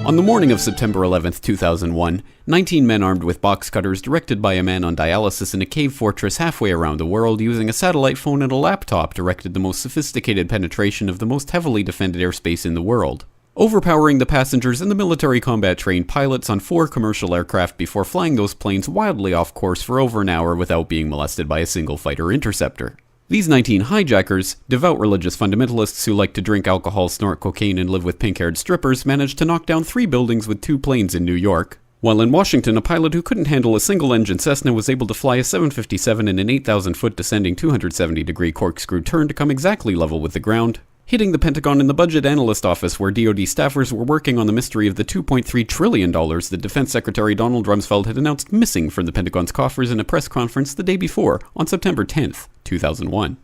On the morning of September 11, 2001, 19 men armed with box cutters directed by a man on dialysis in a cave fortress halfway around the world using a satellite phone and a laptop directed the most sophisticated penetration of the most heavily defended airspace in the world, overpowering the passengers and the military combat-trained pilots on 4 commercial aircraft before flying those planes wildly off course for over an hour without being molested by a single fighter interceptor. These 19 hijackers, devout religious fundamentalists who like to drink alcohol, snort cocaine, and live with pink-haired strippers, managed to knock down 3 buildings with 2 planes in New York, while in Washington a pilot who couldn't handle a single-engine Cessna was able to fly a 757 in an 8,000-foot descending 270-degree corkscrew turn to come exactly level with the ground, hitting the Pentagon in the budget analyst office where DoD staffers were working on the mystery of the $2.3 trillion that Defense Secretary Donald Rumsfeld had announced missing from the Pentagon's coffers in a press conference the day before, on September 10th, 2001.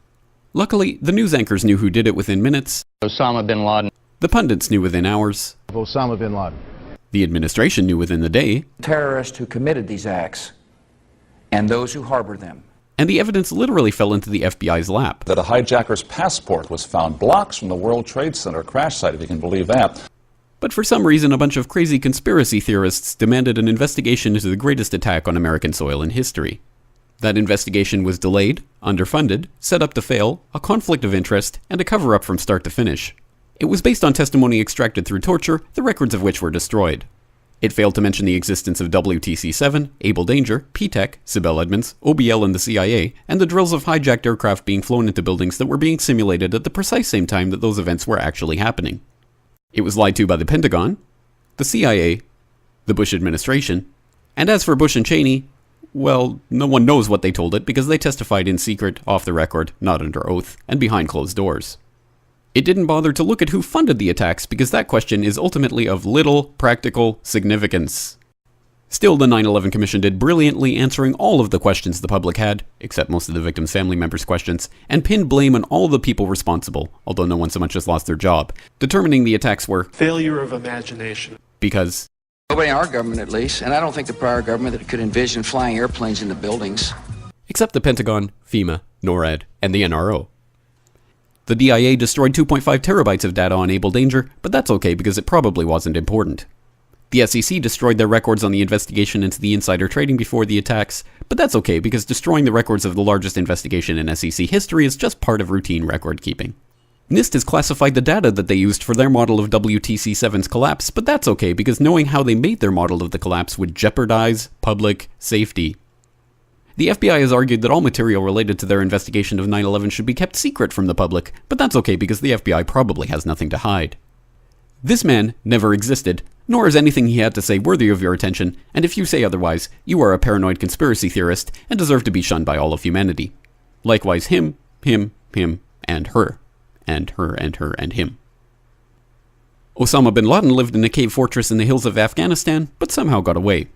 Luckily, the news anchors knew who did it within minutes. Osama bin Laden. The pundits knew within hours. Osama bin Laden. The administration knew within the day. Terrorists who committed these acts and those who harbor them. And the evidence literally fell into the FBI's lap. That a hijacker's passport was found blocks from the World Trade Center crash site, if you can believe that. But for some reason, a bunch of crazy conspiracy theorists demanded an investigation into the greatest attack on American soil in history. That investigation was delayed, underfunded, set up to fail, a conflict of interest, and a cover-up from start to finish. It was based on testimony extracted through torture, the records of which were destroyed. It failed to mention the existence of WTC-7, Able Danger, P-TECH, Sibel Edmonds, OBL and the CIA, and the drills of hijacked aircraft being flown into buildings that were being simulated at the precise same time that those events were actually happening. It was lied to by the Pentagon, the CIA, the Bush administration, and as for Bush and Cheney, well, no one knows what they told it because they testified in secret, off the record, not under oath, and behind closed doors. It didn't bother to look at who funded the attacks because that question is ultimately of little practical significance. Still, the 9/11 Commission did brilliantly answering all of the questions the public had, except most of the victims' family members' questions, and pinned blame on all the people responsible, although no one so much as lost their job, determining the attacks were failure of imagination. Because Nobody in our government, at least, and I don't think the prior government that could envision flying airplanes into buildings. Except the Pentagon, FEMA, NORAD, and the NRO. The DIA destroyed 2.5 terabytes of data on Able Danger, but that's okay because it probably wasn't important. The SEC destroyed their records on the investigation into the insider trading before the attacks, but that's okay because destroying the records of the largest investigation in SEC history is just part of routine record keeping. NIST has classified the data that they used for their model of WTC-7's collapse, but that's okay because knowing how they made their model of the collapse would jeopardize public safety. The FBI has argued that all material related to their investigation of 9/11 should be kept secret from the public, but that's okay because the FBI probably has nothing to hide. This man never existed, nor is anything he had to say worthy of your attention, and if you say otherwise, you are a paranoid conspiracy theorist and deserve to be shunned by all of humanity. Likewise him, and her. And her, and her, and him. Osama bin Laden lived in a cave fortress in the hills of Afghanistan, but somehow got away.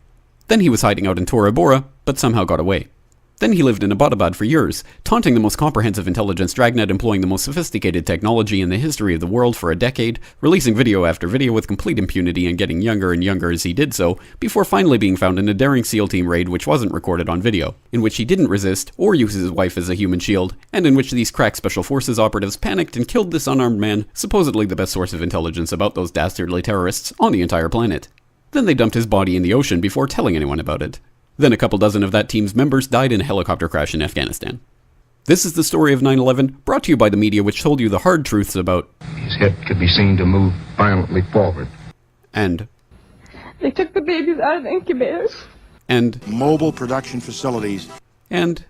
Then he was hiding out in Tora Bora, but somehow got away. Then he lived in Abbottabad for years, taunting the most comprehensive intelligence dragnet employing the most sophisticated technology in the history of the world for a decade, releasing video after video with complete impunity and getting younger and younger as he did so, before finally being found in a daring SEAL team raid which wasn't recorded on video, in which he didn't resist or use his wife as a human shield, and in which these crack special forces operatives panicked and killed this unarmed man, supposedly the best source of intelligence about those dastardly terrorists on the entire planet. Then they dumped his body in the ocean before telling anyone about it. Then a couple dozen of that team's members died in a helicopter crash in Afghanistan. This is the story of 9/11, brought to you by the media which told you the hard truths about his head could be seen to move violently forward. And they took the babies out of the incubators. And mobile production facilities. And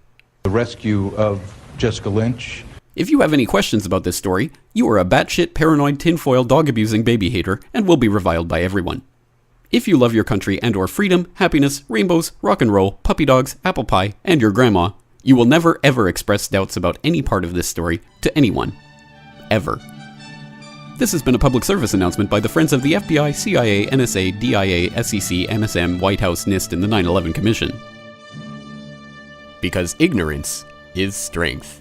the rescue of Jessica Lynch. If you have any questions about this story, you are a batshit paranoid tinfoil dog-abusing baby hater and will be reviled by everyone. If you love your country and or freedom, happiness, rainbows, rock and roll, puppy dogs, apple pie, and your grandma, you will never ever express doubts about any part of this story to anyone. Ever. This has been a public service announcement by the Friends of the FBI, CIA, NSA, DIA, SEC, MSM, White House, NIST, and the 9/11 Commission. Because ignorance is strength.